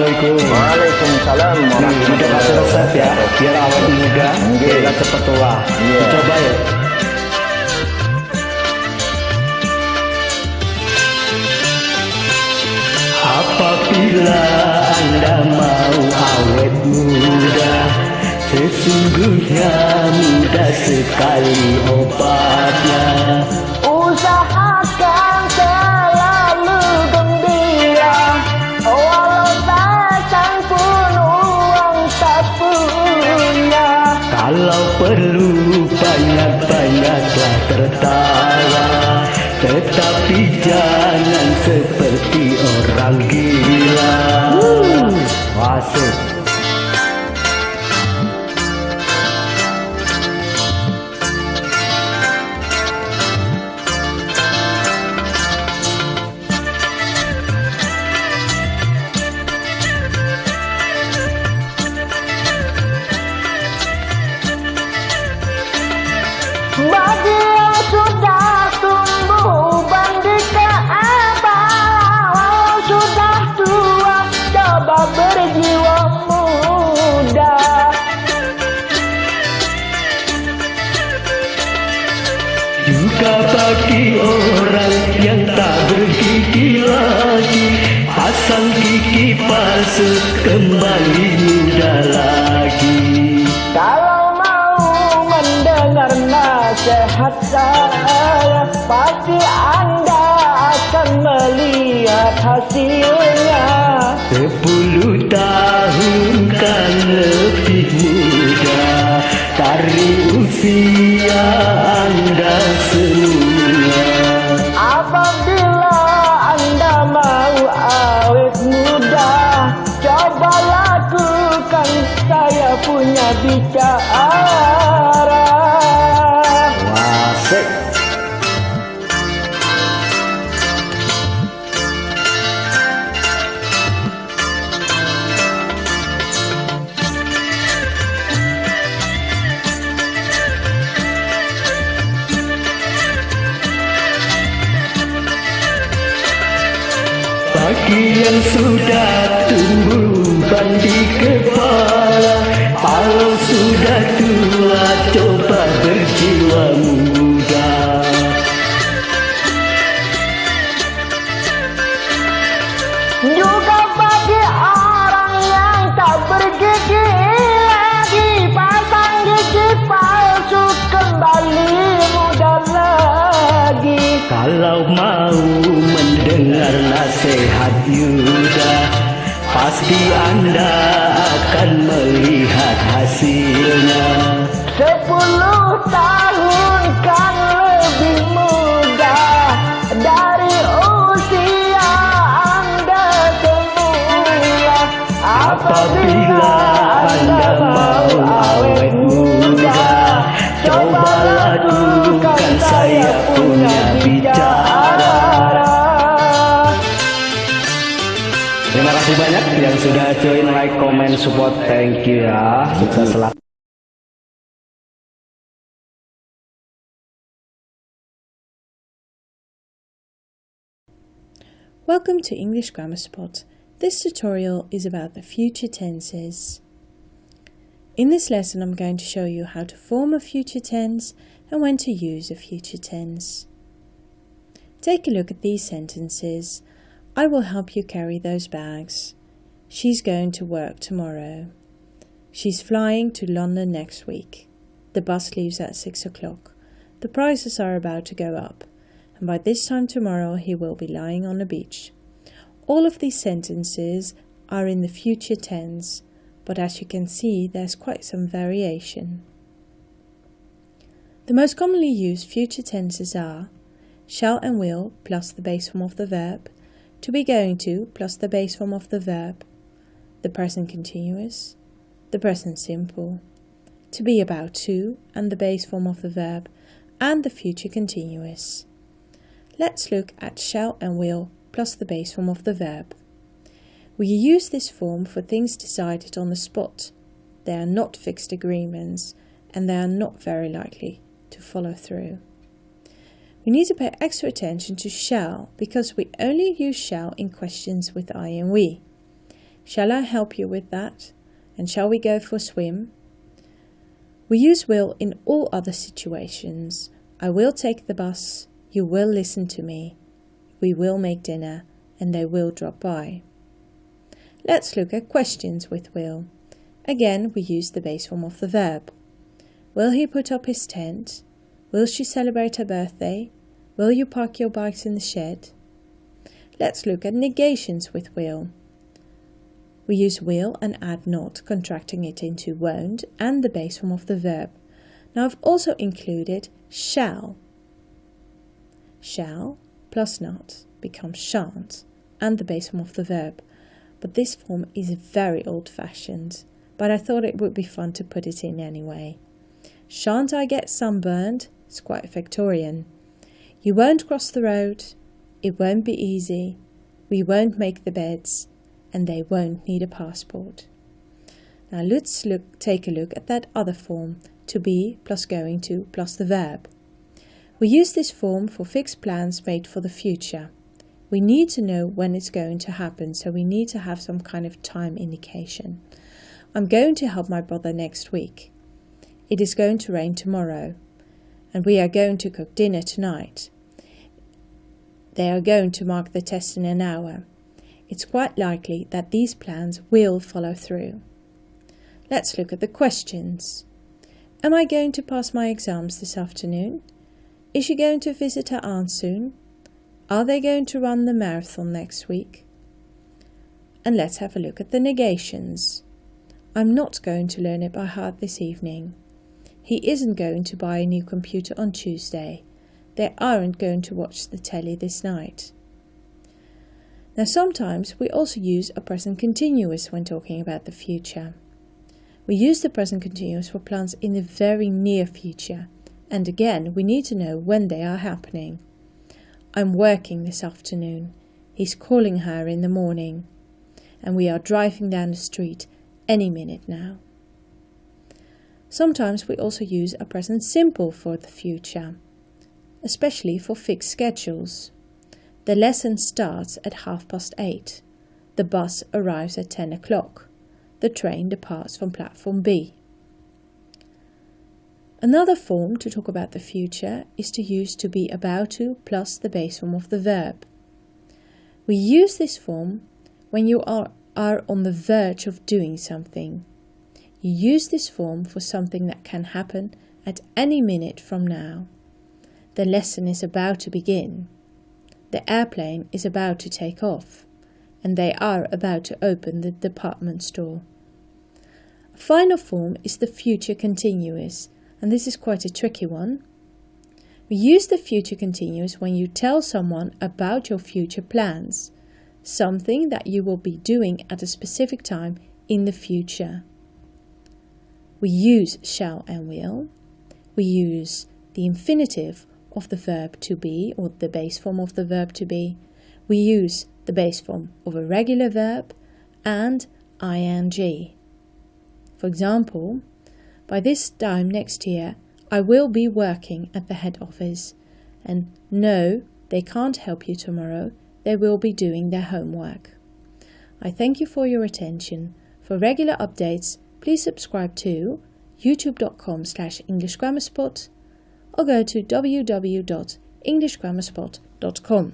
Assalamualaikum. Waalaikumsalam Kita kasih resep ya, biar awet muda, biar cepat tua. Coba ya. Apabila Anda mau awet muda, sesungguhnya mudah sekali obatnya. Usahakan selalu gembira, walau pasang pun uang tak punya. Kalau perlu banyak-banyaklah tertawa, tetapi jangan seperti orang gila. Masuk. Bagi yang sudah tumbuh bandingkan apa, walau sudah tua coba berjiwa muda. Juga bagi orang yang tak bergigi lagi, pasang gigi palsu kembali muda lagi. Kalau mau mendengar nasihat saya, pasti Anda akan melihat hasilnya. 10 tahun kan lebih muda dari usia Anda semua. Apabila Anda mau awet muda, coba lakukan saya punya bicara. Wasik. Bagi yang sudah tumbuh bandi kepala, kalau sudah tua coba berjiwa muda. Juga bagi orang yang tak bergigi lagi, pasang gigi palsu kembali muda lagi. Kalau mau mendengar nasihat Yuda, pasti Anda akan melihat hasilnya. 10 tahun kan lebih muda dari usia Anda semula. Apabila Anda mau awet muda, coba lakukan saya punya bicara. Terima kasih banyak yang sudah join, like, comment, support. Thank you ya. Sukses selalu. Welcome to English Grammar Spot. This tutorial is about the future tenses. In this lesson I'm going to show you how to form a future tense and when to use a future tense. Take a look at these sentences. I will help you carry those bags. She's going to work tomorrow. She's flying to London next week. The bus leaves at 6 o'clock. The prices are about to go up, and by this time tomorrow he will be lying on the beach. All of these sentences are in the future tense, but as you can see there's quite some variation. The most commonly used future tenses are shall and will plus the base form of the verb, to be going to plus the base form of the verb, the present continuous, the present simple, to be about to and the base form of the verb, and the future continuous. Let's look at shall and will plus the base form of the verb. We use this form for things decided on the spot. They are not fixed agreements and they are not very likely to follow through. We need to pay extra attention to shall because we only use shall in questions with I and we. Shall I help you with that? And shall we go for a swim? We use will in all other situations. I will take the bus. You will listen to me. We will make dinner, and they will drop by. Let's look at questions with will. Again, we use the base form of the verb. Will he put up his tent? Will she celebrate her birthday? Will you park your bikes in the shed? Let's look at negations with will. We use will and add not, contracting it into won't and the base form of the verb. Now I've also included shall. Shall plus not becomes shan't and the base form of the verb. But this form is very old-fashioned, but I thought it would be fun to put it in anyway. Shan't I get sunburned? It's quite Victorian. You won't cross the road. It won't be easy. We won't make the beds. And they won't need a passport. Now let's take a look at that other form, to be plus going to plus the verb. We use this form for fixed plans made for the future. We need to know when it's going to happen, so we need to have some kind of time indication. I'm going to help my brother next week. It is going to rain tomorrow. And we are going to cook dinner tonight. They are going to mark the test in an hour. It's quite likely that these plans will follow through. Let's look at the questions. Am I going to pass my exams this afternoon? Is she going to visit her aunt soon? Are they going to run the marathon next week? And let's have a look at the negations. I'm not going to learn it by heart this evening. He isn't going to buy a new computer on Tuesday. They aren't going to watch the telly this night. Now sometimes we also use a present continuous when talking about the future. We use the present continuous for plans in the very near future, and again we need to know when they are happening. I'm working this afternoon. He's calling her in the morning, and we are driving down the street any minute now. Sometimes we also use a present simple for the future, especially for fixed schedules. The lesson starts at 8:30. The bus arrives at 10 o'clock. The train departs from platform B. Another form to talk about the future is to use to be about to plus the base form of the verb. We use this form when you are on the verge of doing something. You use this form for something that can happen at any minute from now. The lesson is about to begin. The airplane is about to take off, and they are about to open the department store. A final form is the future continuous, and this is quite a tricky one. We use the future continuous when you tell someone about your future plans, something that you will be doing at a specific time in the future. We use shall and will. We use the infinitive of the verb to be, or the base form of the verb to be. We use the base form of a regular verb and ing. For example, by this time next year, I will be working at the head office, and no, they can't help you tomorrow. They will be doing their homework. I thank you for your attention. For regular updates, please subscribe to youtube.com/EnglishGrammarSpot or go to www.englishgrammarspot.com.